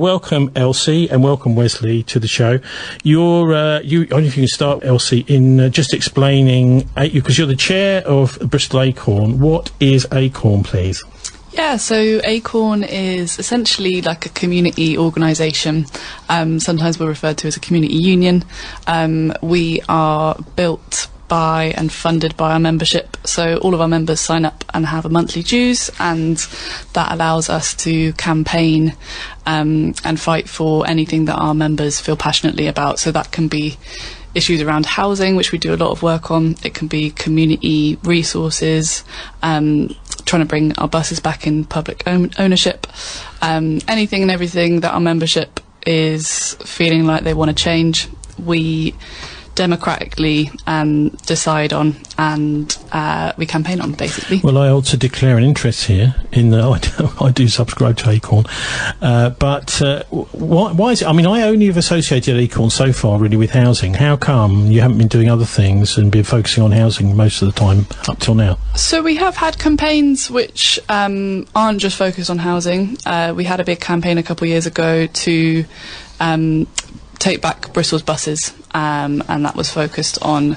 Welcome, Elsie, and welcome, Wesley, to the show. I wonder if you can start, Elsie, in just explaining, because you're the chair of Bristol ACORN. What is ACORN, please? Yeah, so ACORN is essentially like a community organisation. Sometimes we're referred to as a community union. We are built by and funded by our membership, so all of our members sign up and have a monthly dues, and that allows us to campaign and fight for anything that our members feel passionately about. So that can be issues around housing, which we do a lot of work on. It can be community resources, trying to bring our buses back in public ownership, anything and everything that our membership is feeling like they want to change, we democratically decide on, and we campaign on, basically. Well, I ought to declare an interest here in that I do subscribe to ACORN, but why is it? I mean, I only have associated ACORN so far really with housing. How come you haven't been doing other things and been focusing on housing most of the time up till now? So we have had campaigns which aren't just focused on housing. We had a big campaign a couple of years ago to take back Bristol's buses, and that was focused on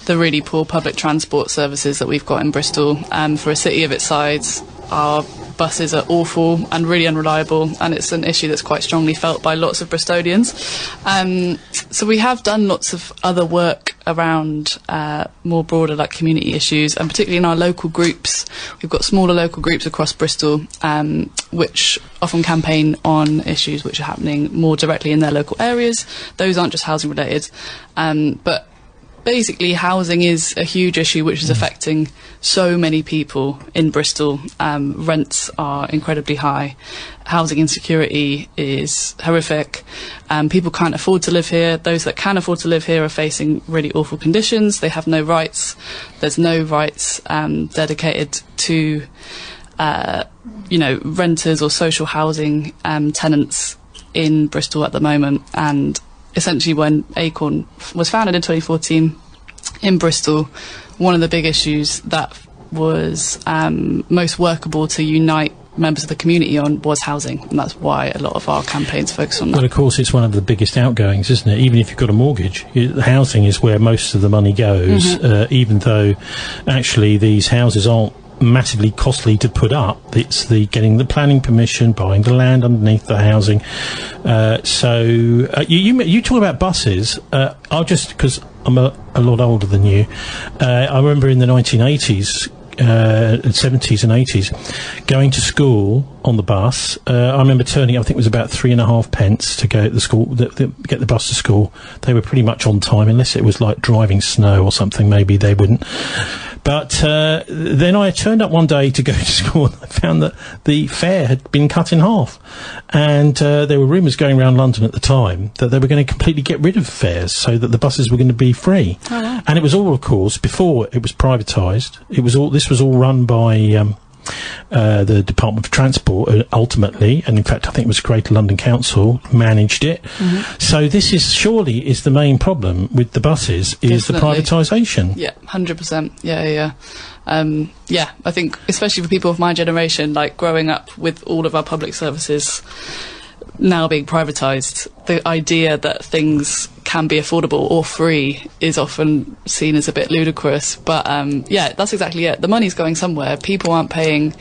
the really poor public transport services that we've got in Bristol. For a city of its size, our buses are awful and really unreliable, and it's an issue that's quite strongly felt by lots of Bristolians. So we have done lots of other work around more broader like community issues, and particularly in our local groups. We've got smaller local groups across Bristol which often campaign on issues which are happening more directly in their local areas. Those aren't just housing related, but basically housing is a huge issue which is affecting so many people in Bristol. Rents are incredibly high, housing insecurity is horrific, people can't afford to live here. Those that can afford to live here are facing really awful conditions. They have no rights. There's no rights dedicated to renters or social housing tenants in Bristol at the moment. And essentially, when ACORN was founded in 2014 in Bristol, one of the big issues that was most workable to unite members of the community on was housing, and that's why a lot of our campaigns focus on that. Well, of course, it's one of the biggest outgoings, isn't it? Even if you've got a mortgage, housing is where most of the money goes, even though actually these houses aren't massively costly to put up. It's the getting the planning permission, buying the land underneath the housing. You talk about buses. I'll just, because I'm a lot older than you, I remember in the 1980s, 70s and 80s, going to school on the bus. I remember turning up, I think it was about 3.5 pence to go to the school, get the bus to school. They were pretty much on time, unless it was like driving snow or something, maybe they wouldn't. But then I turned up one day to go to school, and I found that the fare had been cut in half. And there were rumours going around London at the time that they were going to completely get rid of fares so that the buses were going to be free. Oh, wow. And it was all, of course, before it was privatised. This was all run by the Department of Transport ultimately, and in fact I think it was Greater London Council managed it. So this is surely is the main problem with the buses, is Definitely. The privatisation. Yeah, 100%. Yeah. I think especially for people of my generation, like growing up with all of our public services now being privatised, the idea that things can be affordable or free is often seen as a bit ludicrous. But that's exactly it. The money's going somewhere. People aren't paying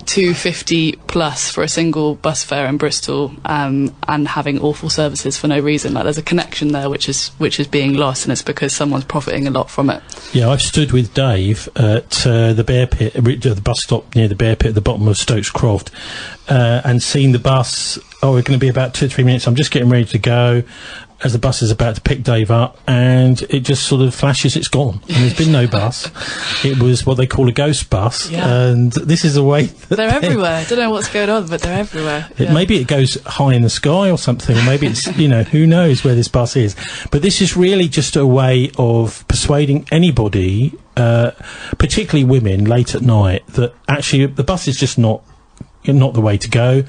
£2.50 plus for a single bus fare in Bristol and having awful services for no reason. Like, there's a connection there which is being lost, and it's because someone's profiting a lot from it. Yeah, I've stood with Dave at the Bear Pit, the bus stop near the Bear Pit at the bottom of Stokes Croft, and seen the bus. Oh, we're going to be about 2 or 3 minutes. I'm just getting ready to go. As the bus is about to pick Dave up, and it just sort of flashes, it's gone. And there's been no bus. It was what they call a ghost bus, and this is the way that they're everywhere. I don't know what's going on, but they're everywhere. Maybe it goes high in the sky or something, or maybe it's, who knows where this bus is. But this is really just a way of persuading anybody, particularly women, late at night, that actually the bus is just not the way to go.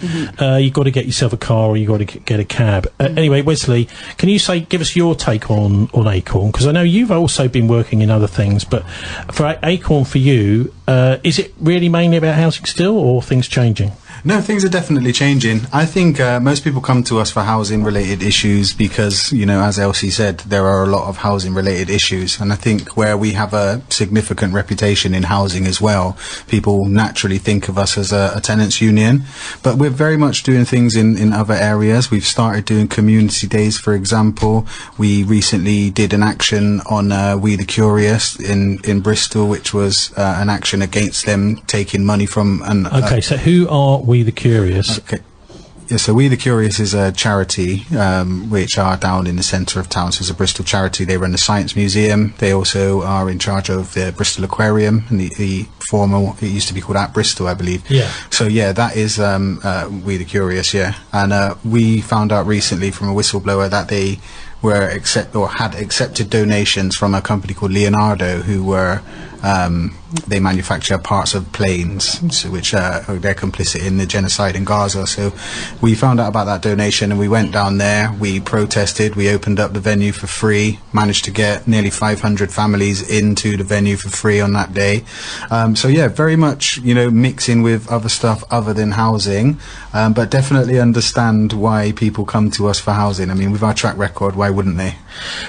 You've got to get yourself a car, or you've got to get a cab. Anyway, Wesley, can you give us your take on ACORN? Because I know you've also been working in other things, but for ACORN, for you, is it really mainly about housing still, or things changing? No, things are definitely changing. I think most people come to us for housing-related issues because, you know, as Elsie said, there are a lot of housing-related issues. And I think where we have a significant reputation in housing as well, people naturally think of us as a tenants union. But we're very much doing things in other areas. We've started doing community days, for example. We recently did an action on We the Curious in Bristol, which was an action against them taking money from an... Okay, so who are We the Curious? Okay. Yeah, so We the Curious is a charity which are down in the centre of town. So it's a Bristol charity. They run the Science Museum. They also are in charge of the Bristol Aquarium and the former, it used to be called At Bristol, I believe. Yeah. So yeah, that is We the Curious, yeah. And we found out recently from a whistleblower that they were had accepted donations from a company called Leonardo, who were they manufacture parts of planes, so which they're complicit in the genocide in Gaza. So we found out about that donation and we went down there, we protested, we opened up the venue for free, managed to get nearly 500 families into the venue for free on that day. So yeah, very much, you know, mixing with other stuff other than housing, but definitely understand why people come to us for housing. I mean, with our track record, why wouldn't they?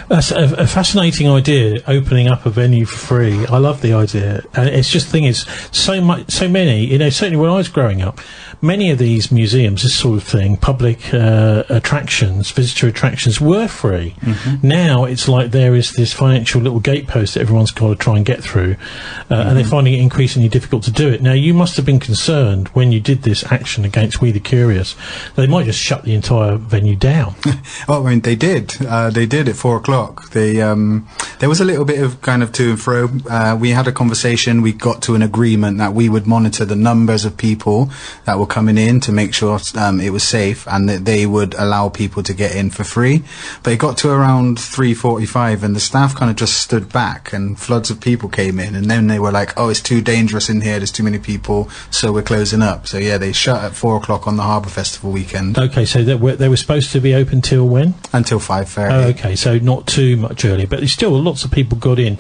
That's a fascinating idea, opening up a venue for free. I love the idea. And it's just the thing is, so many, you know, certainly when I was growing up, many of these museums, this sort of thing, public attractions, visitor attractions, were free. Now it's like there is this financial little gatepost that everyone's got to try and get through, and they're finding it increasingly difficult to do it. Now, you must have been concerned when you did this action against We the Curious. They might just shut the entire venue down. Well, I mean, they did at 4 o'clock. There was a little bit of kind of to and fro. We had a conversation. We got to an agreement that we would monitor the numbers of people that were coming in to make sure it was safe, and that they would allow people to get in for free. But it got to around 3:45 and the staff kind of just stood back and floods of people came in, and then they were like, oh, it's too dangerous in here, there's too many people, so we're closing up. So yeah, they shut at 4 o'clock on the Harbour Festival weekend. Okay, so they were supposed to be open till when? Until 5:30. Oh, okay, so not too much earlier, but still lots of people got in.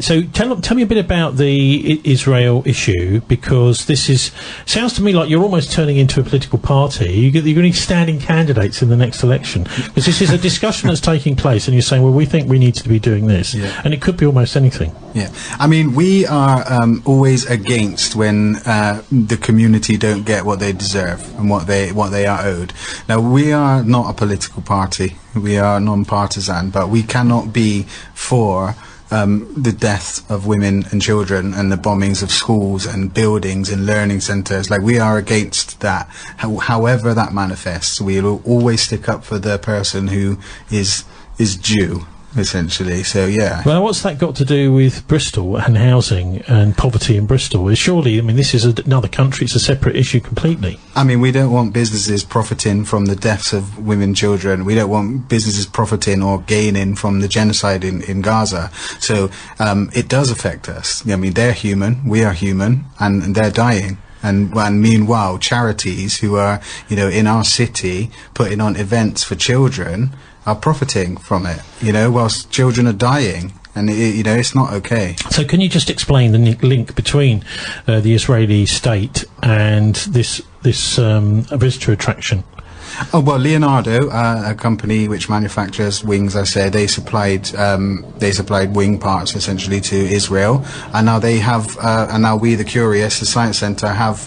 So tell me a bit about the Israel issue, because this sounds to me like you're almost turning into a political party. You're going to be standing candidates in the next election, because this is a discussion that's taking place, and you're saying, well, we think we need to be doing this, and it could be almost anything. Yeah, I mean, we are always against when the community don't get what they deserve and what they are owed. Now, we are not a political party. We are non-partisan, but we cannot be for the death of women and children and the bombings of schools and buildings and learning centres. Like, we are against that. However that manifests, we will always stick up for the person who is due, essentially. So yeah. Well, what's that got to do with Bristol and housing and poverty in Bristol? Surely, I mean, this is another country. It's a separate issue completely. I mean, we don't want businesses profiting from the deaths of women and children. We don't want businesses profiting or gaining from the genocide in Gaza. So it does affect us. I mean, they're human, we are human, and they're dying. And meanwhile, charities who are, you know, in our city putting on events for children are profiting from it, you know, whilst children are dying. And, you know, it's not okay. So can you just explain the link between the Israeli state and this visitor attraction? Oh, well, Leonardo, a company which manufactures wings, I said, they supplied wing parts essentially to Israel, and now they have, and now We the Curious, the Science Centre, have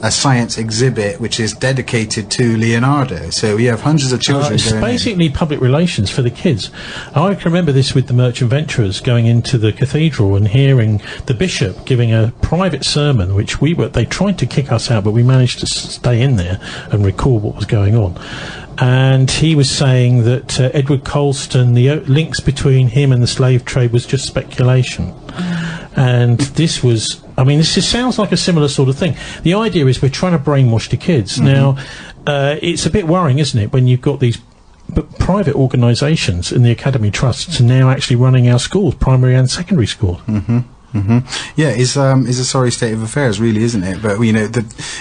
a science exhibit which is dedicated to Leonardo. So we have hundreds of children it's going basically in. Public relations for the kids. I can remember this with the merchant venturers going into the cathedral and hearing the bishop giving a private sermon, which they tried to kick us out, but we managed to stay in there and record what was going on. And he was saying that Edward Colston, the links between him and the slave trade was just speculation. And this was, I mean, this sounds like a similar sort of thing. The idea is we're trying to brainwash the kids. Now, it's a bit worrying, isn't it, when you've got these private organisations in the academy trusts now actually running our schools, primary and secondary schools. Yeah, it's a sorry state of affairs, really, isn't it? But, you know,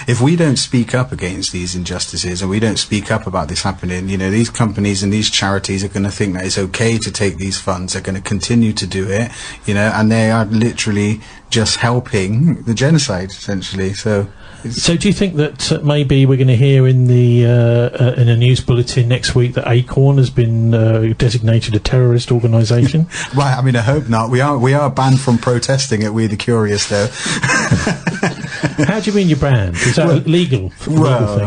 if we don't speak up against these injustices and we don't speak up about this happening, you know, these companies and these charities are going to think that it's okay to take these funds. They're going to continue to do it, you know, and they are literally just helping the genocide, essentially. So do you think that maybe we're going to hear in the in a news bulletin next week that ACORN has been designated a terrorist organisation? Well, I mean, I hope not. We are banned from protesting at We the Curious, though. How do you mean you're banned? Is that a legal thing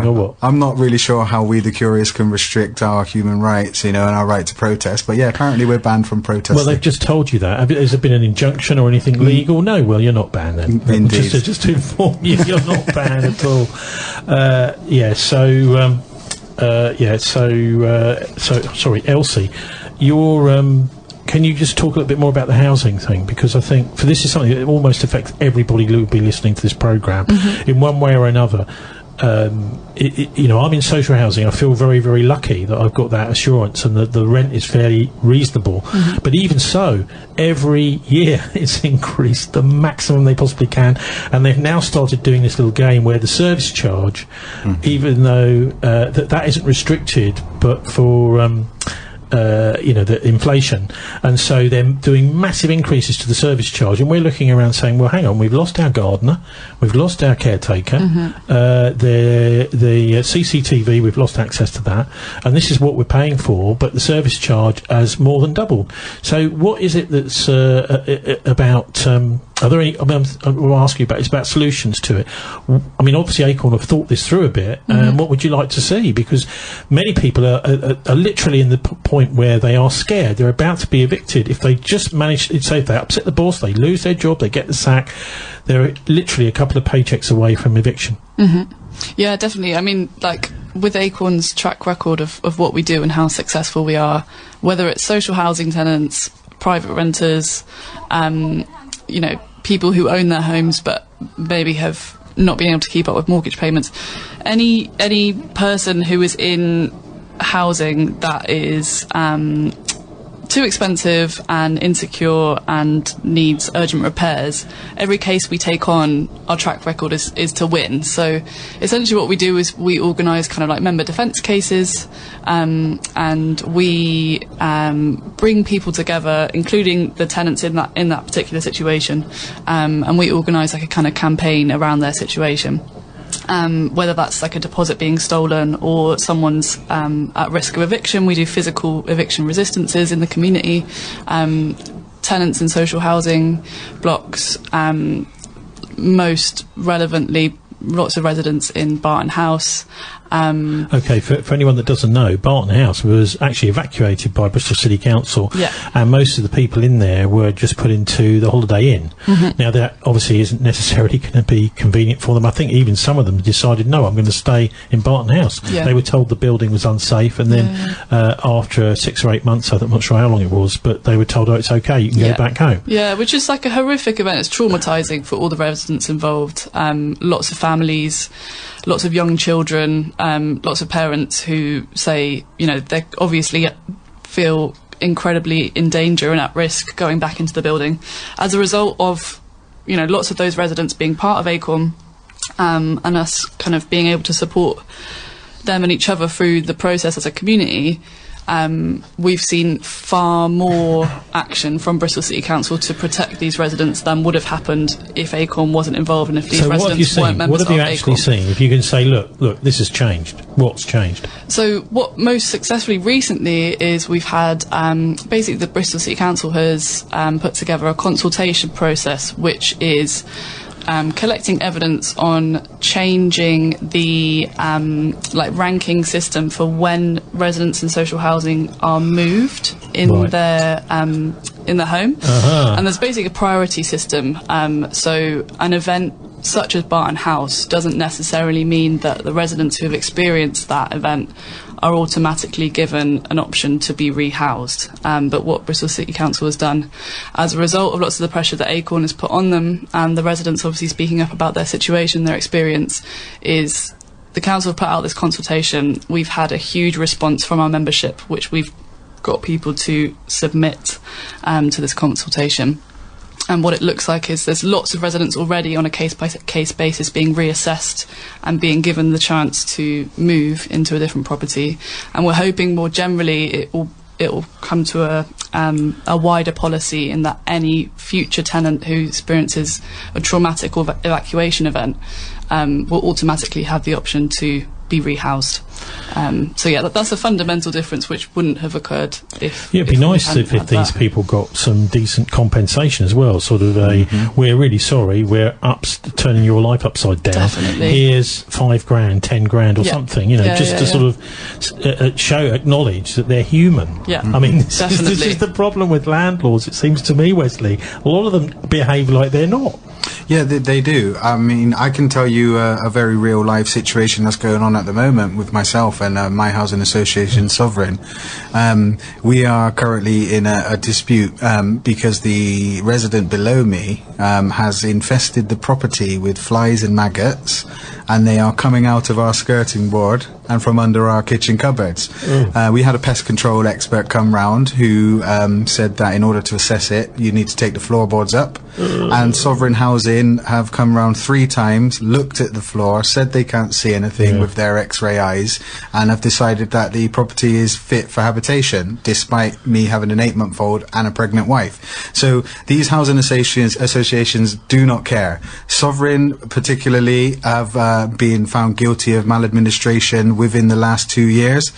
or what? I'm not really sure how We the Curious can restrict our human rights, and our right to protest. But yeah, apparently we're banned from protesting. Well, they've just told you that. Has there been an injunction or anything legal? No. Well, you're not banned then. Indeed. Just to inform you, you're not banned at all. Sorry, Elsie, you're. Can you just talk a little bit more about the housing thing? Because I think this is something that almost affects everybody who will be listening to this programme in one way or another. I'm in social housing. I feel very, very lucky that I've got that assurance and that the rent is fairly reasonable. But even so, every year it's increased the maximum they possibly can, and they've now started doing this little game where the service charge, even though that isn't restricted, but for the inflation, and so they're doing massive increases to the service charge, and we're looking around saying, well, hang on, we've lost our gardener, we've lost our caretaker, the CCTV, we've lost access to that, and this is what we're paying for, but the service charge has more than doubled. So what is it that's about are there any, I will ask you about, it's about solutions to it. I mean, obviously ACORN have thought this through a bit, and what would you like to see? Because many people are literally in the point where they are scared. They're about to be evicted. If they just manage, say if they upset the boss, they lose their job, they get the sack, they're literally a couple of paychecks away from eviction. Yeah, definitely. I mean, like, with ACORN's track record of what we do and how successful we are, whether it's social housing tenants, private renters, people who own their homes but maybe have not been able to keep up with mortgage payments, any person who is in housing that is too expensive and insecure and needs urgent repairs, every case we take on, our track record is to win. So essentially what we do is we organise kind of like member defence cases, and we bring people together, including the tenants in that particular situation, and we organise like a kind of campaign around their situation. Whether that's like a deposit being stolen or someone's at risk of eviction, we do physical eviction resistances in the community, tenants in social housing blocks, most relevantly lots of residents in Barton House. Okay, for anyone that doesn't know, Barton House was actually evacuated by Bristol City Council, and most of the people in there were just put into the Holiday Inn. Now, that obviously isn't necessarily going to be convenient for them. I think even some of them decided, no, I'm going to stay in Barton House. They were told the building was unsafe, and then after 6 or 8 months, I'm not sure how long it was, but they were told, oh, it's okay, you can go back home. Yeah, which is like a horrific event. It's traumatising for all the residents involved. Lots of families, lots of young children, lots of parents who say, they obviously feel incredibly in danger and at risk going back into the building as a result of, lots of those residents being part of ACORN, and us kind of being able to support them and each other through the process as a community. We've seen far more action from Bristol City Council to protect these residents than would have happened if ACORN wasn't involved and if these residents weren't members of ACORN. What have you actually seen? If you can say, look, this has changed. What's changed? So what most successfully recently is we've had, basically the Bristol City Council has put together a consultation process which is collecting evidence on changing the ranking system for when residents in social housing are moved in their home, and there's basically a priority system. So an event such as Barton House doesn't necessarily mean that the residents who have experienced that event are automatically given an option to be rehoused. But what Bristol City Council has done, as a result of lots of the pressure that ACORN has put on them, and the residents obviously speaking up about their situation, their experience, is the council have put out this consultation. We've had a huge response from our membership, which we've got people to submit to this consultation. And what it looks like is there's lots of residents already on a case-by-case basis being reassessed and being given the chance to move into a different property. And we're hoping more generally it will it will come to a wider policy in that any future tenant who experiences a traumatic or evacuation event will automatically have the option to be rehoused. So yeah, that's a fundamental difference which wouldn't have occurred if... Yeah, it'd be nice if these people got some decent compensation as well, sort of we're really sorry, we're turning your life upside down. Definitely. Here's $5,000, $10,000 or something, you know, just to sort of acknowledge that they're human. Yeah, I mean, this is the problem with landlords, it seems to me, Wesley. A lot of them behave like they're not. Yeah, they do. I mean, I can tell you a very real life situation that's going on at the moment with myself and my housing association, Sovereign. We are currently in a dispute because the resident below me has infested the property with flies and maggots, and they are coming out of our skirting board and from under our kitchen cupboards. We had a pest control expert come round who said that in order to assess it, you need to take the floorboards up. And Sovereign Housing have come round 3 times, looked at the floor, said they can't see anything with their X-ray eyes, and have decided that the property is fit for habitation, despite me having an 8-month-old and a pregnant wife. So these housing associations do not care. Sovereign, particularly, have been found guilty of maladministration within the last 2 years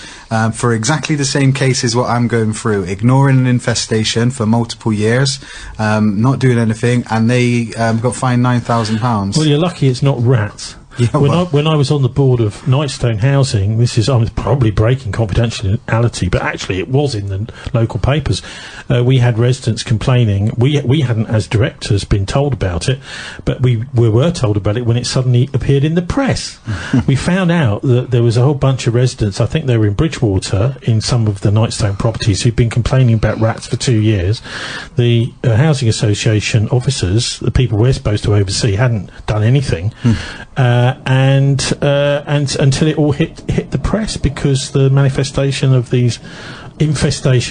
for exactly the same case as what I'm going through, ignoring an infestation for multiple years, not doing anything, and they got fined £9,000. Well, you're lucky it's not rats. Yeah, when I was on the board of Nightstone Housing, I was probably breaking confidentiality, but actually it was in the local papers. We had residents complaining. We hadn't, as directors, been told about it, but we were told about it when it suddenly appeared in the press. We found out that there was a whole bunch of residents, I think they were in Bridgewater, in some of the Nightstone properties, who'd been complaining about rats for 2 years. The housing association officers, the people we're supposed to oversee, hadn't done anything. And until it all hit the press, because the infestation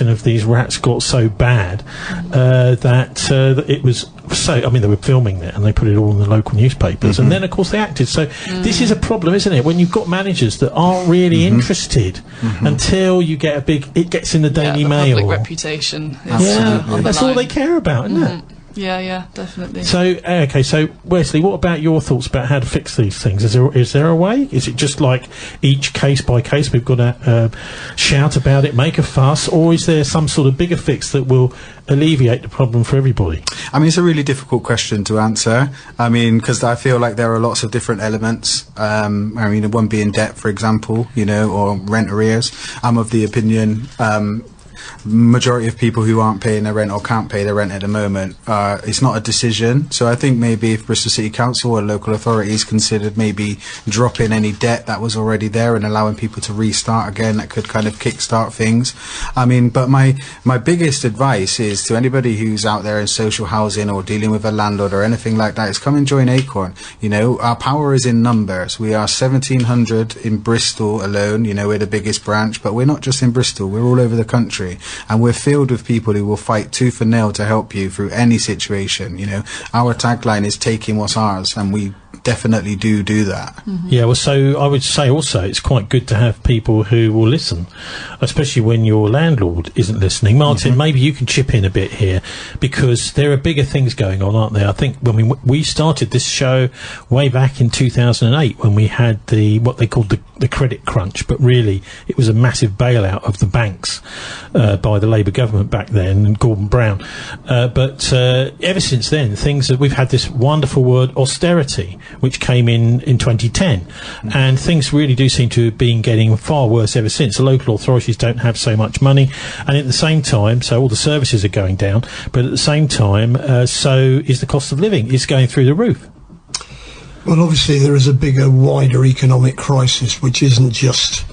of these rats got so bad that it was so. I mean, they were filming it and they put it all in the local newspapers, and then of course they acted. So this is a problem, isn't it? When you've got managers that aren't really interested until you get it gets in the Daily Mail. Public reputation. That's all they care about, isn't it? Yeah, definitely. So, okay, so Wesley, what about your thoughts about how to fix these things? Is there a way? Is it just like each case by case we've got to shout about it, make a fuss, or is there some sort of bigger fix that will alleviate the problem for everybody? I mean, it's a really difficult question to answer. I mean, because I feel like there are lots of different elements. I mean, one being debt, for example, you know, or rent arrears. I'm of the opinion majority of people who aren't paying their rent or can't pay their rent at the moment, it's not a decision. So I think maybe if Bristol City Council or local authorities considered maybe dropping any debt that was already there and allowing people to restart again, that could kind of kickstart things. I mean, but my biggest advice is to anybody who's out there in social housing or dealing with a landlord or anything like that, is come and join ACORN. You know, our power is in numbers. We are 1,700 in Bristol alone. You know, we're the biggest branch, but we're not just in Bristol, we're all over the country. And we're filled with people who will fight tooth and nail to help you through any situation. You know, our tagline is taking what's ours, and we definitely do that. Yeah, well, so I would say also it's quite good to have people who will listen, especially when your landlord isn't listening. Martin, maybe you can chip in a bit here, because there are bigger things going on, aren't there? I think when we started this show way back in 2008, when we had what they called the credit crunch, but really it was a massive bailout of the banks by the Labour government back then, and Gordon Brown. But ever since then, we've had this wonderful word austerity, which came in 2010, and things really do seem to have been getting far worse ever since. The local authorities don't have so much money, and at the same time, so all the services are going down, but at the same time, so is the cost of living. It's going through the roof. Well, obviously there is a bigger, wider economic crisis, which isn't just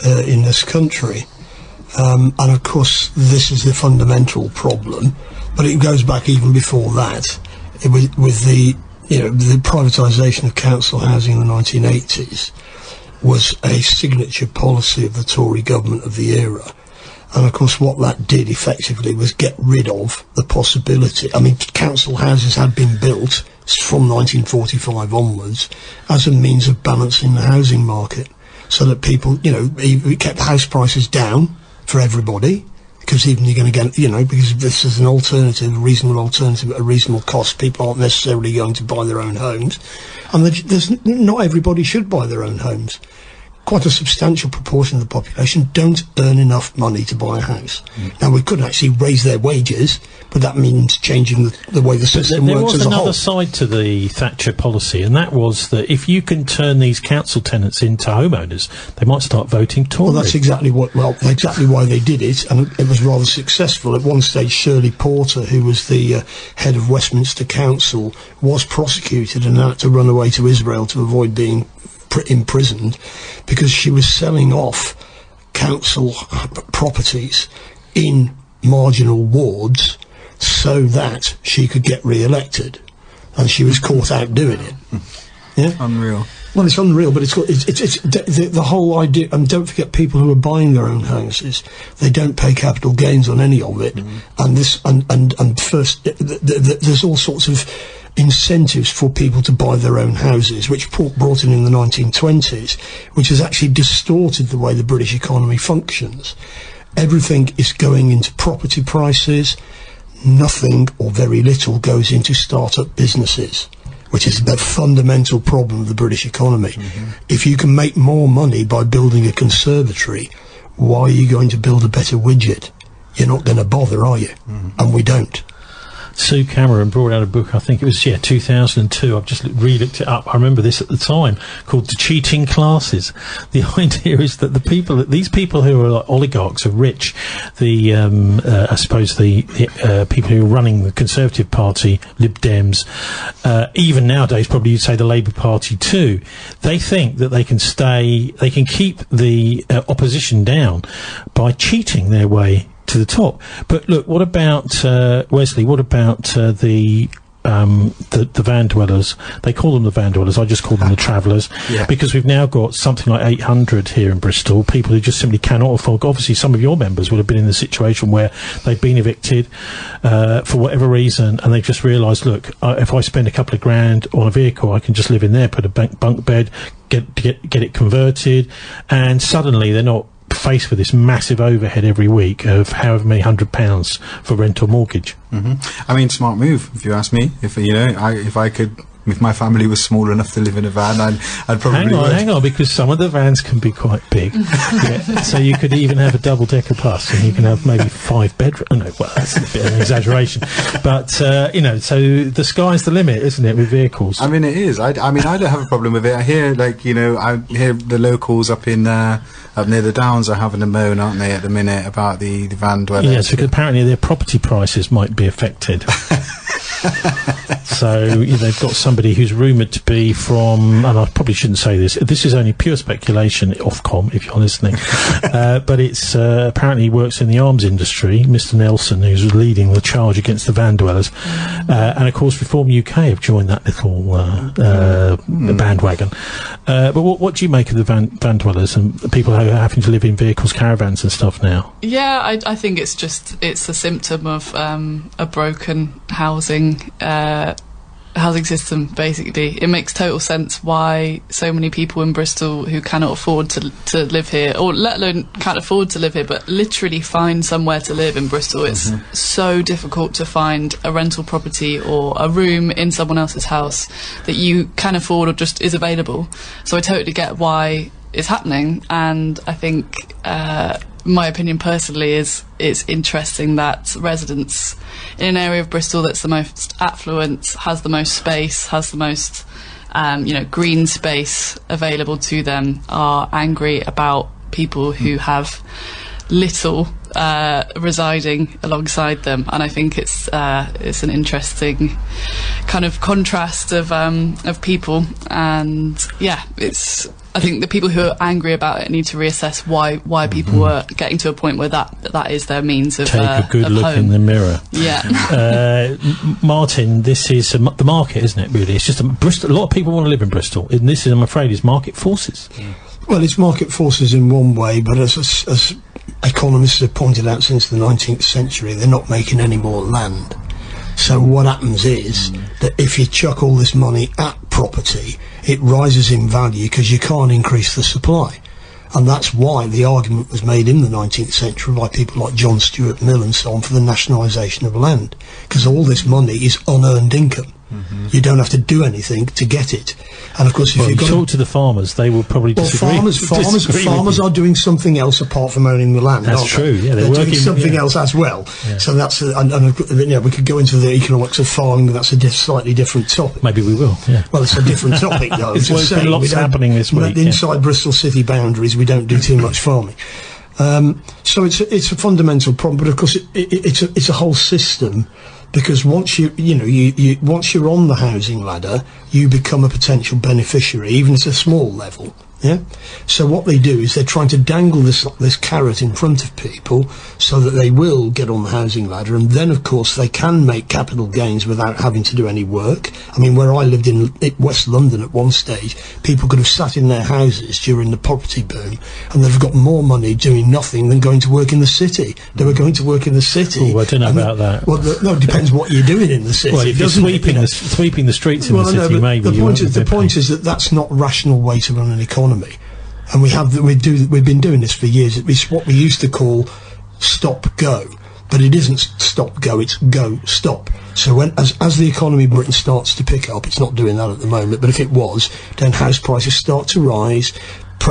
in this country, and of course this is the fundamental problem, but it goes back even before that, with the privatisation of council housing in the 1980s was a signature policy of the Tory government of the era. And of course what that did effectively was get rid of the possibility. I mean, council houses had been built from 1945 onwards as a means of balancing the housing market, so that people, it kept house prices down for everybody, because even you're going to get, because this is an alternative, a reasonable alternative at a reasonable cost. People aren't necessarily going to buy their own homes, and not everybody should buy their own homes. Quite a substantial proportion of the population don't earn enough money to buy a house. Now, we could actually raise their wages, but that means changing the way the system works as a whole. There was another side to the Thatcher policy, and that was that if you can turn these council tenants into homeowners, they might start voting Tory. Well, that's exactly why they did it, and it was rather successful. At one stage, Shirley Porter, who was the head of Westminster Council, was prosecuted and had to run away to Israel to avoid being imprisoned because she was selling off council properties in marginal wards so that she could get re-elected, and she was caught out doing it. Yeah, unreal. Well, it's unreal, but it's the whole idea. And don't forget, people who are buying their own houses, they don't pay capital gains on any of it, and first there's all sorts of incentives for people to buy their own houses, which brought in the 1920s, which has actually distorted the way the British economy functions. Everything is going into property prices. Nothing or very little goes into start-up businesses, which is the fundamental problem of the British economy. If you can make more money by building a conservatory, why are you going to build a better widget? You're not going to bother, are you? And we don't. Sue Cameron brought out a book, I think it was 2002. I've just re-looked it up. I remember this at the time, called The Cheating Classes. The idea is that these people who are like oligarchs are rich. I suppose the people who are running the Conservative Party, Lib Dems, even nowadays probably you'd say the Labour Party too. They think that they can keep the opposition down by cheating their way to the top. But look, what about Wesley? What about the van dwellers? They call them the van dwellers. I just call them the travellers, because we've now got something like 800 here in Bristol. People who just simply cannot afford. Obviously, some of your members will have been in the situation where they've been evicted for whatever reason, and they've just realised, look, if I spend a couple of grand on a vehicle, I can just live in there, put a bunk bed, get it converted, and suddenly they're not faced with this massive overhead every week of however many £100 for rent or mortgage. I mean, smart move, if you ask me. If my family was small enough to live in a van, I'd probably hang on, because some of the vans can be quite big. So you could even have a double-decker bus, and you can have maybe 5 bedrooms. Oh, no, well, that's a bit of an exaggeration. But, so the sky's the limit, isn't it, with vehicles? I mean, it is. I don't have a problem with it. I hear, I hear the locals up near the Downs are having a moan, aren't they, at the minute, about the van dwellers? Yes, because apparently their property prices might be affected. So they've got somebody who's rumoured to be from, and I probably shouldn't say this, this is only pure speculation, Ofcom, if you're listening, but it's apparently works in the arms industry, Mr Nelson, who's leading the charge against the van dwellers, and of course Reform UK have joined that little bandwagon. But what do you make of the van dwellers and people who are having to live in vehicles, caravans and stuff now? Yeah, I think it's a symptom of a broken housing system, basically. It makes total sense why so many people in Bristol who cannot afford to live here, or let alone can't afford to live here, but literally find somewhere to live in Bristol. It's so difficult to find a rental property or a room in someone else's house that you can afford or just is available. So I totally get why it's happening, and I think my opinion personally is it's interesting that residents in an area of Bristol that's the most affluent, has the most space, has the most green space available to them, are angry about people who have little residing alongside them. And I think it's an interesting kind of contrast of people, and I think the people who are angry about it need to reassess why people are getting to a point where that is their means of take a good look home. in the mirror. Yeah. Martin, this is the market, isn't it? Really, it's just Bristol. A lot of people want to live in Bristol, and this is, I'm afraid, is market forces. Well, it's market forces in one way, but as economists have pointed out since the 19th century, they're not making any more land. So what happens is that if you chuck all this money at property, it rises in value because you can't increase the supply. And that's why the argument was made in the 19th century by people like John Stuart Mill and so on for the nationalisation of land, because all this money is unearned income. You don't have to do anything to get it. And of course, if you talk to the farmers, they will probably disagree. Farmers are doing something else apart from owning the land. That's true. Yeah, they're doing something else as well. Yeah. So that's we could go into the economics of farming, but that's a slightly different topic. Maybe we will. Yeah. Well, it's a different topic though. There's been lots happening this week. Inside Bristol city boundaries, we don't do too much farming. So it's a fundamental problem, but of course it's a whole system. Because once once you're on the housing ladder, you become a potential beneficiary, even at a small level. Yeah. So what they do is they're trying to dangle this carrot in front of people so that they will get on the housing ladder, and then of course they can make capital gains without having to do any work. I mean, where I lived in West London at one stage, people could have sat in their houses during the property boom, and they've got more money doing nothing than going to work in the city. They were going to work in the city. Oh, I don't know about that. Well, no, it depends what you're doing in the city. Well, if you're sweeping the streets in the city, maybe. The point is that that's not a rational way to run an economy. And we've been doing this for years. It's what we used to call stop go, but it isn't stop go. It's go stop. So as the economy in Britain starts to pick up, it's not doing that at the moment. But if it was, then house prices start to rise.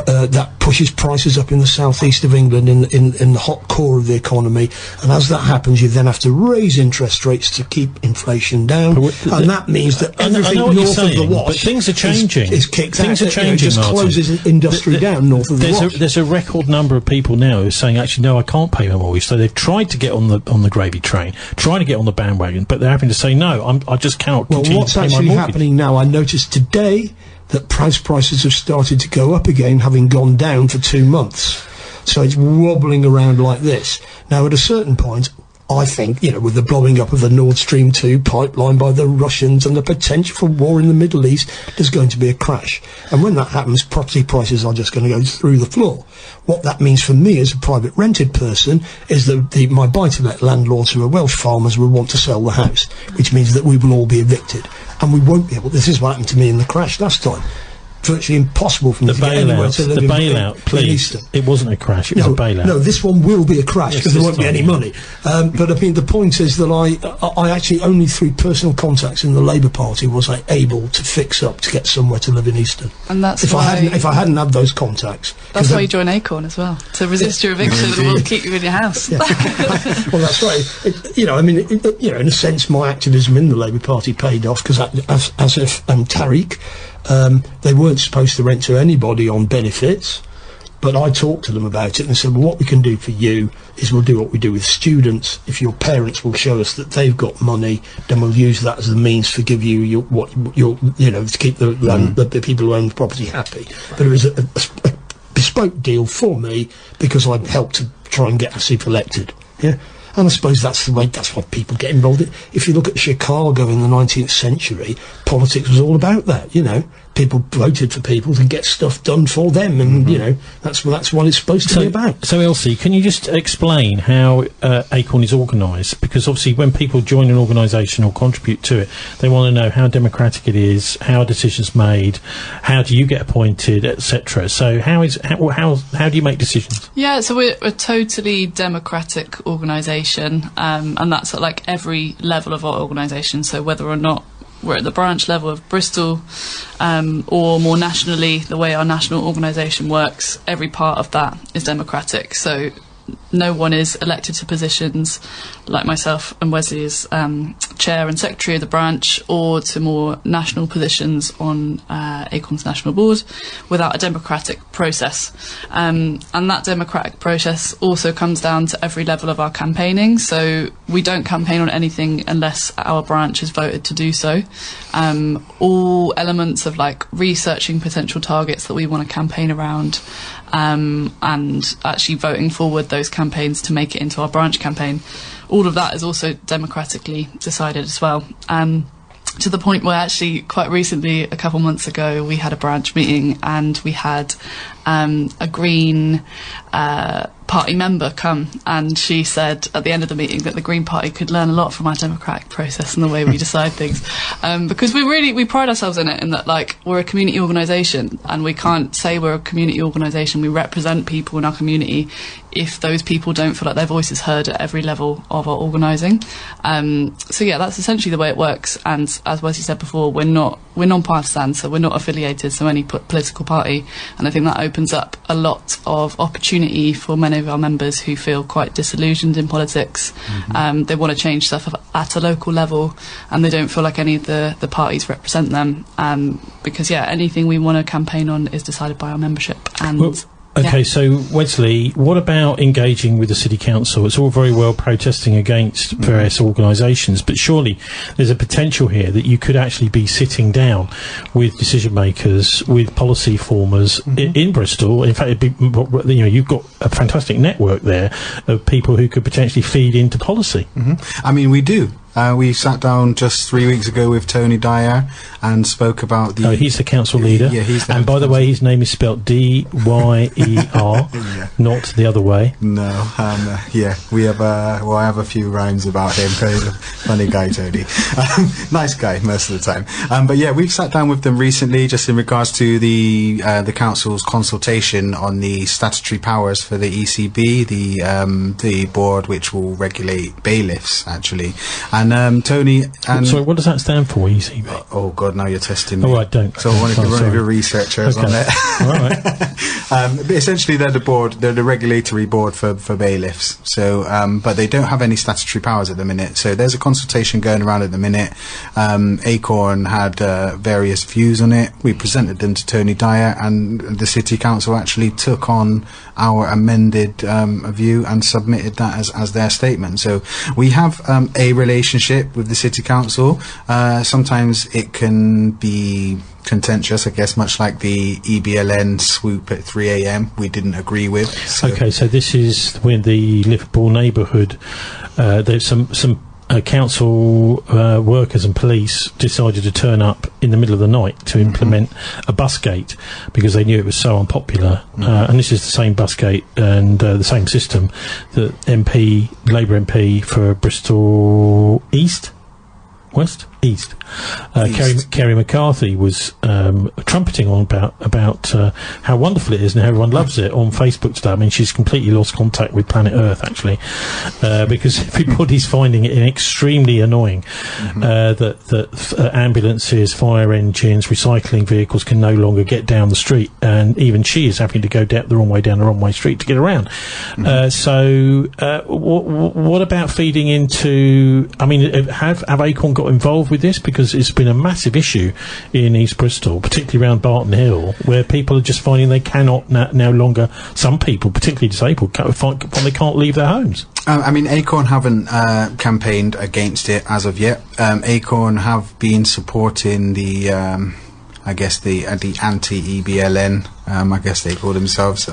That pushes prices up in the southeast of England, in the hot core of the economy, and as that happens, you then have to raise interest rates to keep inflation down, and that means that everything north of the Wash, but things are changing. Is kicked things out. Are changing. It just closes industry down north of the Wash. There's a record number of people now who are saying, actually, no, I can't pay my mortgage. So they've tried to get on the gravy train, trying to get on the bandwagon, but they're having to say, no, I just cannot continue to pay my mortgage. What's actually happening now? I noticed today that prices have started to go up again, having gone down for 2 months. So it's wobbling around like this. Now, at a certain point, I think, with the blowing up of the Nord Stream 2 pipeline by the Russians and the potential for war in the Middle East, there's going to be a crash. And when that happens, property prices are just going to go through the floor. What that means for me as a private rented person is that my buy-to-let landlords who are Welsh farmers will want to sell the house, which means that we will all be evicted. And we won't be able. This is what happened to me in the crash last time. Virtually impossible for me to get anywhere to live. The bailout, please. It wasn't a crash, it was a bailout. No, this one will be a crash because there won't be any money. But I mean, the point is that I actually only through personal contacts in the Labour Party was I able to fix up to get somewhere to live in Easton. And that's if I hadn't had those contacts. That's why you join ACORN as well, to resist your eviction and we'll keep you in your house. Yeah. Well, that's right. In a sense, my activism in the Labour Party paid off because as if Tariq. They weren't supposed to rent to anybody on benefits, but I talked to them about it and said, well, what we can do for you is we'll do what we do with students. If your parents will show us that they've got money, then we'll use that as the means to give you to keep the people who own the property happy. But it was a bespoke deal for me because I'd helped to try and get ASIP elected. Yeah. And I suppose that's why people get involved in. If you look at Chicago in the 19th century, politics was all about that, People voted for people to get stuff done for them, and, that's what it's supposed to be about. So, Elsie, can you just explain how ACORN is organised? Because, obviously, when people join an organisation or contribute to it, they want to know how democratic it is, how are decisions made, how do you get appointed, etc. So, how do you make decisions? Yeah, so we're a totally democratic organisation, and that's at, like, every level of our organisation, so whether or not we're at the branch level of Bristol, or more nationally, the way our national organisation works, every part of that is democratic. So no one is elected to positions like myself and Wesley as chair and secretary of the branch, or to more national positions on ACORN's national board without a democratic process. And that democratic process also comes down to every level of our campaigning. So we don't campaign on anything unless our branch has voted to do so. All elements of like researching potential targets that we want to campaign around, and actually voting forward those campaigns to make it into our branch campaign, all of that is also democratically decided as well. To the point where actually quite recently, a couple months ago, we had a branch meeting and we had a green party member come, and she said at the end of the meeting that the Green Party could learn a lot from our democratic process and the way we decide things, because we pride ourselves in it, in that, like, we're a community organisation, and we can't say we're a community organisation, we represent people in our community, if those people don't feel like their voice is heard at every level of our organising. So yeah, that's essentially the way it works. And as Wesley said before, we're non-partisan, so we're not affiliated to any political party, and I think that opens up a lot of opportunity for many of our members who feel quite disillusioned in politics. They want to change stuff at a local level, and they don't feel like any of the parties represent them, because yeah, anything we want to campaign on is decided by our membership. And okay, so Wesley, what about engaging with the City Council? It's all very well protesting against various organisations, but surely there's a potential here that you could actually be sitting down with decision makers, with policy formers in Bristol. In fact, you've got a fantastic network there of people who could potentially feed into policy. I mean, we do. We sat down just 3 weeks ago with Tony Dyer and spoke about the... Oh, he's the council leader. Yeah, he's the... And by the way, his name is spelt D-Y-E-R, not the other way. No, yeah, we have I have a few rhymes about him. Funny guy, Tony. Nice guy most of the time. But yeah, we've sat down with them recently just in regards to the council's consultation on the statutory powers for the ECB, the board which will regulate bailiffs, actually. And Tony... And sorry, what does that stand for, ECB? Oh, God, now you're testing me. Oh, I don't. So one of your researchers on it. All right. But essentially, they're the regulatory board for bailiffs. So, but they don't have any statutory powers at the minute. So there's a consultation going around at the minute. ACORN had various views on it. We presented them to Tony Dyer, and the City Council actually took on our amended view and submitted that as their statement. So we have a relationship with the City Council. Sometimes it can be contentious, I guess, much like the EBLN swoop at 3 a.m. we didn't agree with. So. Okay, so this is when the Liverpool neighbourhood, there's some council workers and police decided to turn up in the middle of the night to implement a bus gate because they knew it was so unpopular. And this is the same bus gate and the same system that Labour MP for Bristol East? Kerry McCarthy was trumpeting on about how wonderful it is and how everyone loves it on Facebook today. I mean, she's completely lost contact with planet Earth, actually, because everybody's finding it extremely annoying that ambulances, fire engines, recycling vehicles can no longer get down the street, and even she is having to go the wrong way down the wrong way street to get around. So what about feeding into... I mean, have ACORN got involved with this, because it's been a massive issue in East Bristol, particularly around Barton Hill, where people are just finding they cannot no longer, some people, particularly disabled, they can't leave their homes. I mean, ACORN haven't campaigned against it as of yet. ACORN have been supporting the I guess the anti-EBLN, I guess they call themselves.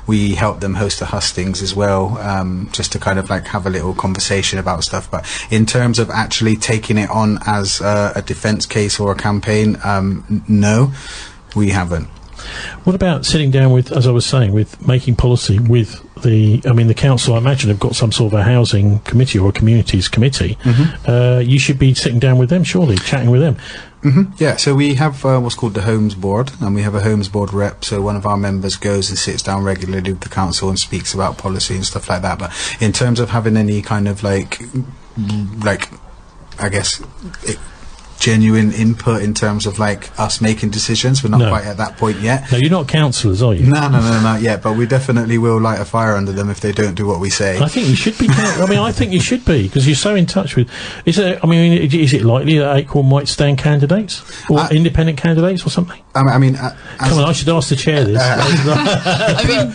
We helped them host a hustings as well, just to kind of like have a little conversation about stuff. But in terms of actually taking it on as a defence case or a campaign, no, we haven't. What about sitting down with, as I was saying, with making policy with the council, I imagine, have got some sort of a housing committee or a communities committee. You should be sitting down with them, surely, chatting with them. Yeah, so we have what's called the Homes Board, and we have a Homes Board rep, so one of our members goes and sits down regularly with the council and speaks about policy and stuff like that. But in terms of having any kind of like I guess genuine input in terms of like us making decisions, we're not quite at that point yet. No, you're not councillors, are you? No, not yet, but we definitely will light a fire under them if they don't do what we say. I think you should be. I think you should be, because you're so in touch with... Is it likely that ACORN might stand candidates or independent candidates or something? Come on, I should ask the chair this.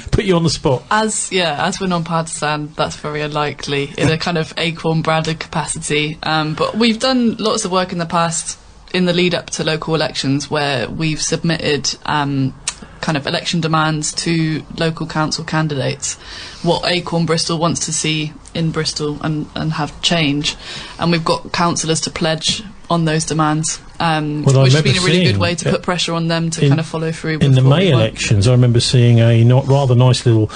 Put you on the spot. As we're non-partisan, that's very unlikely in a kind of ACORN branded capacity. But we've done lots of work in the past in the lead up to local elections where we've submitted kind of election demands to local council candidates, what ACORN Bristol wants to see in Bristol and have change, and we've got councillors to pledge on those demands, which has been a really good way to put pressure on them to kind of follow through. In the May elections, I remember seeing a rather nice little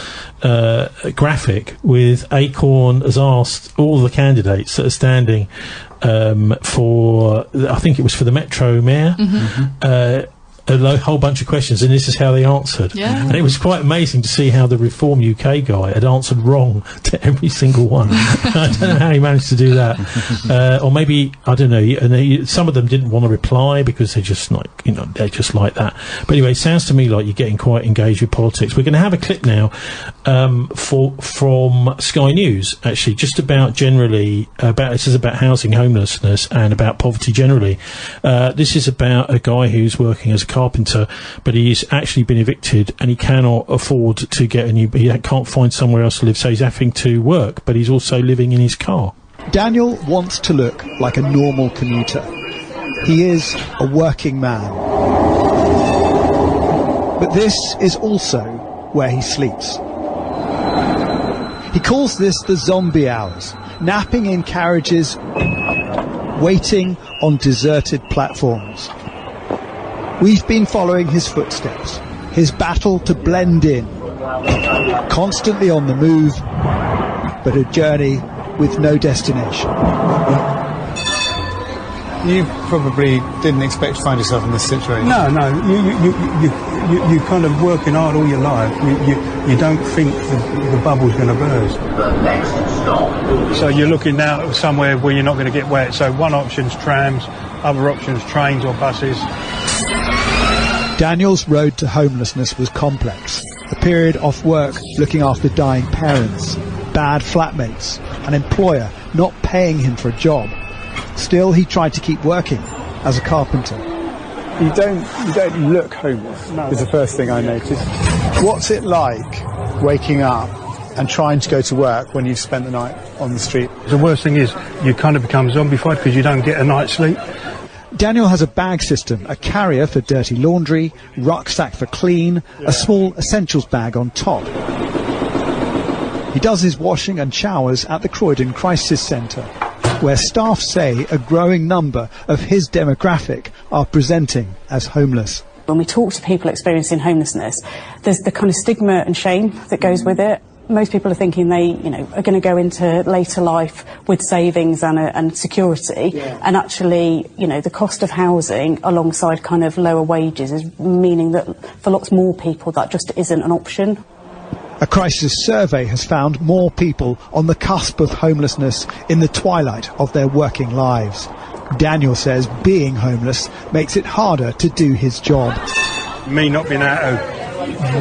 graphic with ACORN has asked all the candidates that are standing for, I think it was for the Metro Mayor, a whole bunch of questions, and this is how they answered. Yeah. And it was quite amazing to see how the Reform UK guy had answered wrong to every single one. I don't know how he managed to do that. Or maybe, I don't know, and some of them didn't want to reply because they're just like, they're just like that. But anyway, it sounds to me like you're getting quite engaged with politics. We're going to have a clip now from Sky News, actually, just about generally, this is about housing, homelessness, and about poverty generally. This is about a guy who's working as a carpenter, but he's actually been evicted and he cannot afford to get he can't find somewhere else to live, so he's having to work, but he's also living in his car. Daniel wants to look like a normal commuter. He is a working man. But this is also where he sleeps. He calls this the zombie hours, napping in carriages, waiting on deserted platforms. We've been following his footsteps, his battle to blend in, constantly on the move, but a journey with no destination. You probably didn't expect to find yourself in this situation. No, you kind of working hard all your life. You don't think the bubble's going to burst. The next stop. So you're looking now at somewhere where you're not going to get wet. So one option's trams, other option's trains or buses. Daniel's road to homelessness was complex. A period off work looking after dying parents, bad flatmates, an employer not paying him for a job. Still, he tried to keep working as a carpenter. You don't look homeless, is the first thing I noticed. What's it like waking up and trying to go to work when you've spent the night on the street? The worst thing is you kind of become zombified because you don't get a night's sleep. Daniel has a bag system, a carrier for dirty laundry, rucksack for clean, a small essentials bag on top. He does his washing and showers at the Croydon Crisis Centre, where staff say a growing number of his demographic are presenting as homeless. When we talk to people experiencing homelessness, there's the kind of stigma and shame that goes with it. Most people are thinking they, are going to go into later life with savings and security, and actually, the cost of housing alongside kind of lower wages is meaning that for lots more people that just isn't an option. A crisis survey has found more people on the cusp of homelessness in the twilight of their working lives. Daniel says being homeless makes it harder to do his job. Me not being able to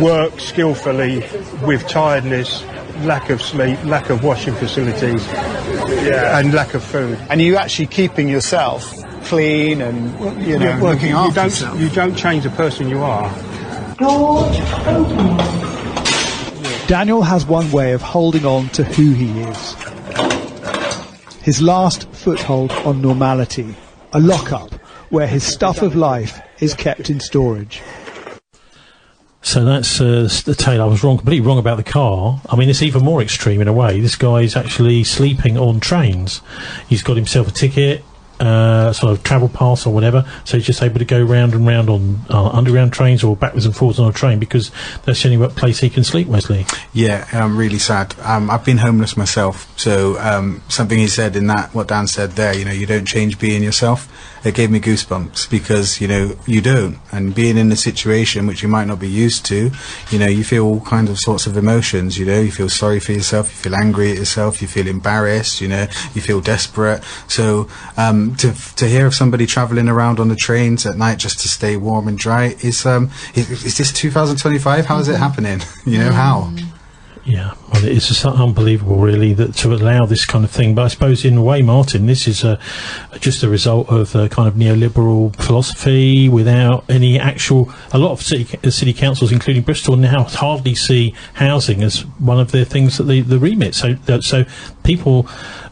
work skillfully with tiredness, lack of sleep, lack of washing facilities, and lack of food. And you actually keeping yourself clean and, working after yourself. You don't change the person you are. Daniel has one way of holding on to who he is. His last foothold on normality, a lockup where his stuff of life is kept in storage. So that's the tale. I was completely wrong about the car. I mean, it's even more extreme in a way. This guy's actually sleeping on trains. He's got himself a ticket, sort of travel pass or whatever, so he's just able to go round and round on underground trains or backwards and forwards on a train because that's the only place he can sleep, Wesley. Yeah, really sad. I've been homeless myself, so something he said in that, what Dan said there, you don't change being yourself. It gave me goosebumps because, you don't. And being in a situation which you might not be used to, you feel all kinds of sorts of emotions, you feel sorry for yourself, you feel angry at yourself, you feel embarrassed, you feel desperate. So to hear of somebody travelling around on the trains at night just to stay warm and dry is this 2025? How is it happening? How? Yeah, well, it's just unbelievable, really, that to allow this kind of thing. But I suppose, in a way, Martin, this is just a result of kind of neoliberal philosophy without any actual. A lot of city councils, including Bristol, now hardly see housing as one of their things that the remit. So people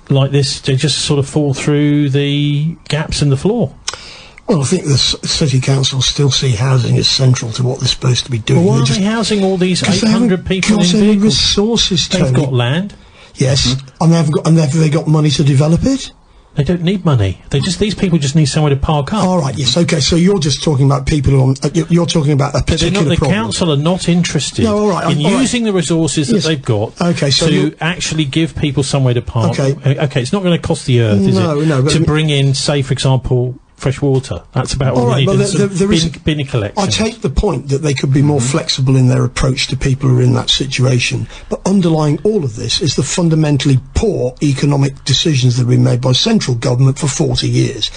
like this, they just sort of fall through the gaps in the floor. Well, I think the city councils still see housing as central to what they're supposed to be doing. Well, why are they housing all these 800 people in vehicles? Resources, Tony. They've got land. Yes, and have they got money to develop it? They don't need money. These people just need somewhere to park up. All right, yes, okay. So you're just talking about people on. You're talking about a particular the problem. council are not interested in using the resources that they've got to actually give people somewhere to park. Okay, it's not going to cost the earth, is it? To bring in, say, for example, fresh water. That's about all we need. Bin collection. I take the point that they could be more flexible in their approach to people who are in that situation. But underlying all of this is the fundamentally poor economic decisions that have been made by central government for 40 years.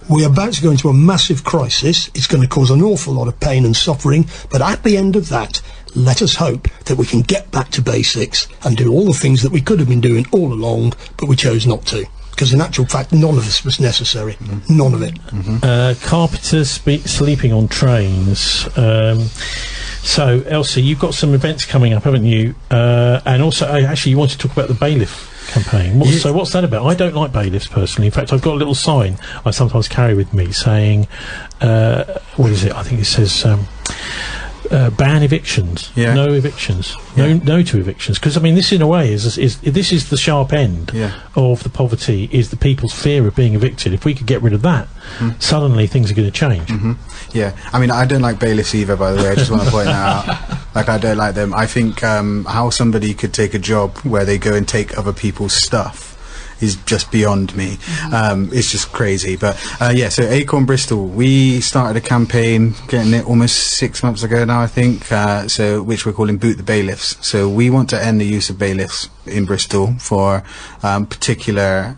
We're about to go into a massive crisis. It's going to cause an awful lot of pain and suffering. But at the end of that, let us hope that we can get back to basics and do all the things that we could have been doing all along, but we chose not to. Because in actual fact, none of this was necessary. None of it. Carpenters sleeping on trains. So, Elsie, you've got some events coming up, haven't you? And also, actually, you want to talk about the bailiff campaign. So what's that about? I don't like bailiffs personally. In fact, I've got a little sign I sometimes carry with me saying, what is it? I think it says... ban evictions. No evictions. No to evictions. Because I mean, this in a way is this is the sharp end of the poverty. Is the people's fear of being evicted. If we could get rid of that, suddenly things are going to change. Yeah, I mean, I don't like bailiffs either. By the way, I just want to point that out. Like, I don't like them. I think how somebody could take a job where they go and take other people's stuff is just beyond me. It's just crazy. But so ACORN Bristol, we started a campaign, getting it almost 6 months ago now, I think, which we're calling Boot the Bailiffs. So we want to end the use of bailiffs in Bristol for particular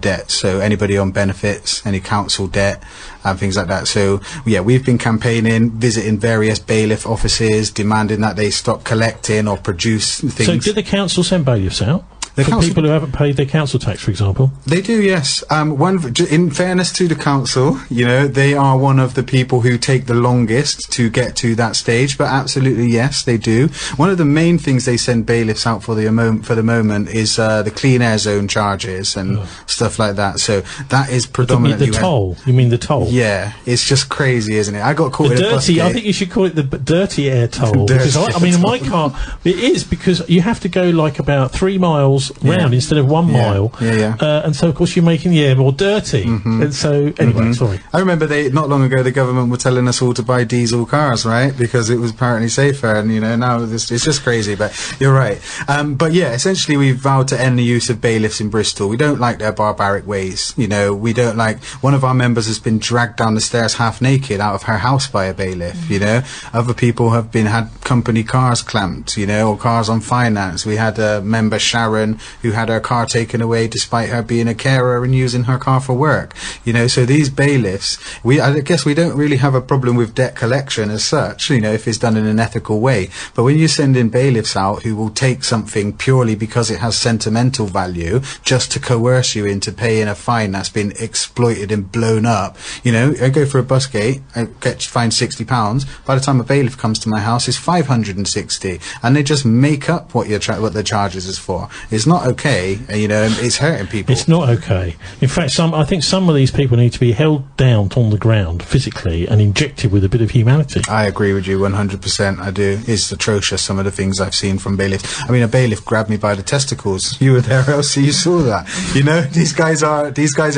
debts. So anybody on benefits, any council debt, and things like that. So yeah, we've been campaigning, visiting various bailiff offices, demanding that they stop collecting or produce things. So did the council send bailiffs out? For people who haven't paid their council tax, for example? They do, yes. In fairness to the council, you know, they are one of the people who take the longest to get to that stage, but absolutely, yes, they do. One of the main things they send bailiffs out for the moment is the clean air zone charges and stuff like that. So that is predominantly... The toll? You mean the toll? Yeah. It's just crazy, isn't it? I got caught in a bus gate. I think you should call it the dirty air toll. Because I mean, in my car, it is, because you have to go like about 3 miles round instead of 1 mile, and so of course you're making the air more dirty. And so anyway, sorry. I remember not long ago the government were telling us all to buy diesel cars, right? Because it was apparently safer, and you know, now it's just crazy. But you're right. But yeah, essentially we've vowed to end the use of bailiffs in Bristol. We don't like their barbaric ways. You know, we don't like. One of our members has been dragged down the stairs half naked out of her house by a bailiff. You know, other people have had company cars clamped. You know, or cars on finance. We had a member, Sharon, who had her car taken away despite her being a carer and using her car for work. You know, so these bailiffs, I guess we don't really have a problem with debt collection as such, you know, if it's done in an ethical way. But when you send in bailiffs out who will take something purely because it has sentimental value, just to coerce you into paying a fine that's been exploited and blown up, you know, I go for a bus gate, I get fined £60. By the time a bailiff comes to my house, it's 560, and they just make up what the charges is for. It's not okay, you know, it's hurting people. It's not okay. In fact, I think some of these people need to be held down on the ground physically and injected with a bit of humanity. I agree with you 100%. I do. It's atrocious, some of the things I've seen from bailiffs. I mean, a bailiff grabbed me by the testicles. You were there, Elsie. You saw that. You know, these guys are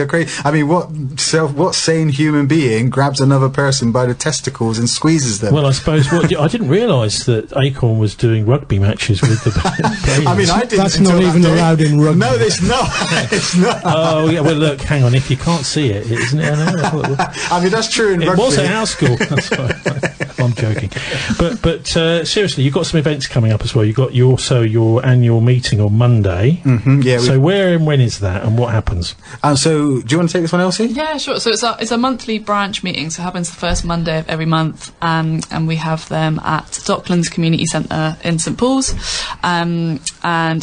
crazy. I mean, what sane human being grabs another person by the testicles and squeezes them? Well, I suppose I didn't realise that ACORN was doing rugby matches with the bailiffs. I mean, I didn't. That's not even allowed in rugby. No, it's not. It's not. Oh, yeah, well, look, hang on. If you can't see it, isn't it? I mean, that's true in rugby. It was at our school. That's right. I'm joking. But seriously, you've got some events coming up as well. You've got your annual meeting on Monday. Yeah. So where and when is that, and what happens? So, do you want to take this one, Elsie? Yeah, sure. So it's a monthly branch meeting. So it happens the first Monday of every month, and we have them at Docklands Community Centre in St Paul's. And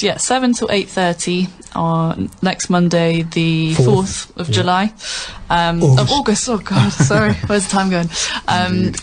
yeah, 7 till 8:30 on next Monday, the 4th of July. Of August. Oh God, sorry, where's the time going?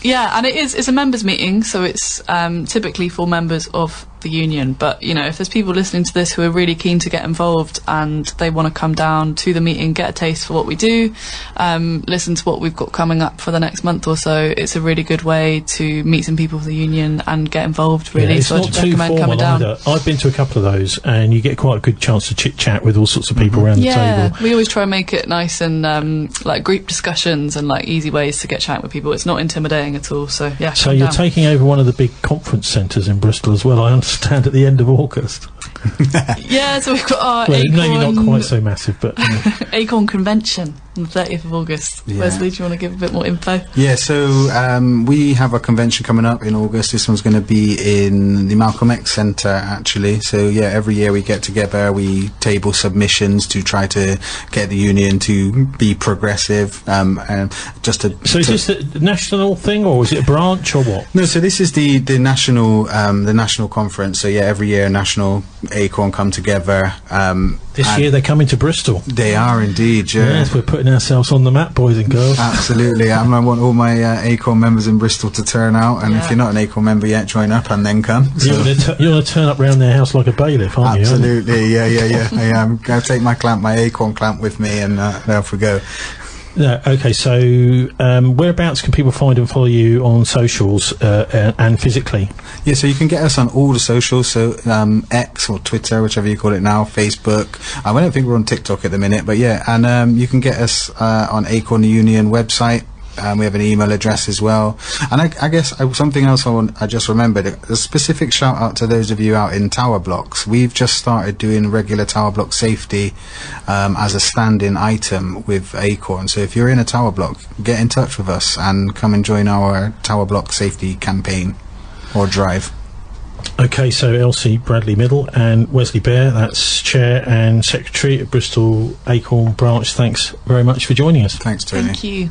Yeah, and it's a members meeting, so it's typically for members of the union. But you know, if there's people listening to this who are really keen to get involved and they want to come down to the meeting, get a taste for what we do, listen to what we've got coming up for the next month or so, it's a really good way to meet some people for the union and get involved. Really, it's so not I'd too recommend coming formal down. either. I've been to a couple of those, and you get quite a good chance to chit chat with all sorts of people around the table. We always try and make it nice and like group discussions and like easy ways to get chatting with people. It's not intimidating at all. So yeah. So you're taking over one of the big conference centres in Bristol as well, I understand, at the end of August. Yeah, so we've got our well, ACORN, maybe not quite so massive, but ACORN convention on the 30th of August. Yeah. Wesley, do you want to give a bit more info? Yeah, so we have a convention coming up in August. This one's going to be in the Malcolm X Centre, actually. So yeah, every year we get together, we table submissions to try to get the union to be progressive. And just to so is this a national thing, or is it a branch, or what? No, so this is the national conference. So yeah, every year national ACORN come together. This year they're coming to Bristol. They are indeed, yeah. Yes, we're putting ourselves on the map, boys and girls. Absolutely. I want all my ACORN members in Bristol to turn out, and if you're not an ACORN member yet, join up and then come. So. You're going to turn up round their house like a bailiff, aren't you? Absolutely, yeah. I am. Going to take my ACORN clamp with me, and off we go. Okay, so whereabouts can people find and follow you on socials and physically? Yeah, so you can get us on all the socials, so X or Twitter, whichever you call it now, Facebook. I don't think we're on TikTok at the minute, but yeah, and you can get us on ACORN Union website. We have an email address as well, and I guess something else I just remembered, a specific shout out to those of you out in tower blocks. We've just started doing regular tower block safety as a stand-in item with ACORN, so if you're in a tower block, get in touch with us and come and join our tower block safety campaign or drive. Okay, so Elsie Bradley Middle and Wesley Bear, that's Chair and Secretary at Bristol ACORN branch. Thanks very much for joining us. Thanks, Tony. Thank you.